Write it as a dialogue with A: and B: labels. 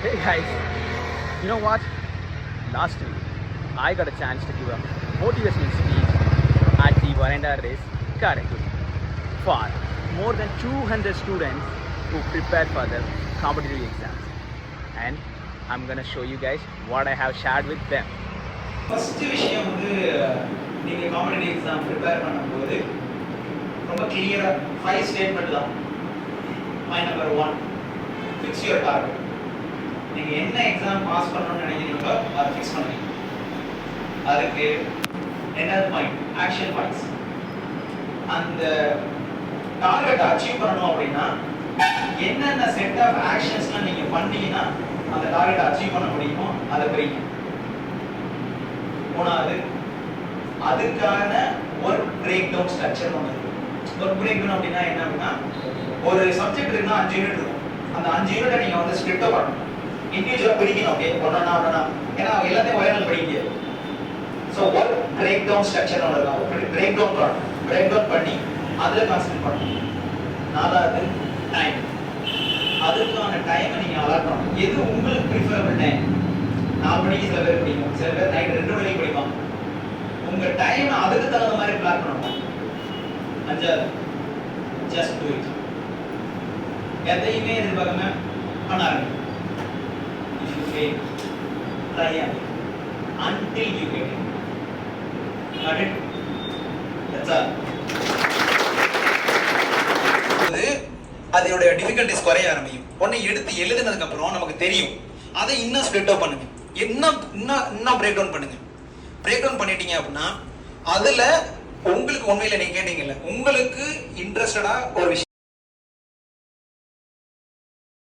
A: Hey guys, you know what? Last week, I got a chance to give a motivational speech at the Varanda race, Karaikuri, for more than 200 students who prepared for their competitive exams. And I'm gonna show you guys what I have shared with them.
B: First விஷயம் வந்து நீங்க competitive exam prepare பண்ணும்போது ரொம்ப கிளியரா 5 statement தான். Point number 1, fix your target. நீங்க என்ன exam pass பண்ணணும்னு நினைக்கிறீங்களோ அதை ஃபிக்ஸ் பண்ணுங்க. அதுக்கு என்னது பாயிண்ட், ஆக்ஷன் பாயிண்ட்ஸ். அந்த டார்கெட் அச்சீவ் பண்ணணும் அப்படின்னா என்னென்ன செட் ஆஃப் ஆக்ஷன்ஸ்லாம் நீங்க பண்ணீங்கன்னா அந்த டார்கெட் அச்சீவ் பண்ண முடியுமோ அதை பிரிங்க. மூணாவது, அதுக்கான ஒர்க் பிரேக் டவுன் ஸ்ட்ரக்சர் ஒன்று இருக்கு. ஒர்க் பிரேக் டவுன் அப்படின்னா என்ன அப்படின்னா, ஒரு சப்ஜெக்ட் இருக்குன்னா 5 யூனிட் இருக்கும். அந்த 5 யூனிட்டை நீங்க வந்து ஸ்பிளிட் பண்ணணும், இண்டிவிஜுவலா பிரிக்கணும். ஓகே, ஒன்னா ஏன்னா எல்லாத்தையும் ஒரே நாள் படிக்க முடியாது. So work break down structure ஒன்று இருக்கும். பிரேக் டவுன் பண்ணணும், பிரேக் டவுன் பண்ணி அதில் கான்சென்ட்ரேட் பண்ணணும். 4வது, டைம். அதுக்கான டைமை நீங்க அலாட் பண்ணணும். எது உங்களுக்கு ப்ரிஃபரபிள் டைம்? 4 மணிக்கு சில பேர் படிக்கும், சில பேர் நைட் 2 மணிக்கு படிப்பாங்க. உங்க டைம் அதுக்கு தகுந்த மாதிரி பிளான் பண்ணணும். 5வது, ஜஸ்ட் டு இட். எதையுமே எதிர்பார்க்காம பண்ண ஆரம்பிங்க. If you fail, try until you get it. Got it? That's all. அதோட டிஃபிகல்ட்டிஸ் குறைய ஆரம்பிக்கும். ஒன்னு எடுத்து எழுதுனதுக்கு அப்புறம் நமக்கு தெரியும், அதை இன்னும் ஸ்ப்ளிட் அப் பண்ணுங்க, இன்னும் பிரேக் டவுன் பண்ணுங்க. பிரேக் டவுன் பண்ணிட்டீங்க அப்படின்னா அதுல உங்களுக்கு உண்மையில நீங்க கேட்டீங்கல்ல, உங்களுக்கு இன்ட்ரெஸ்டடா ஒரு விஷயம்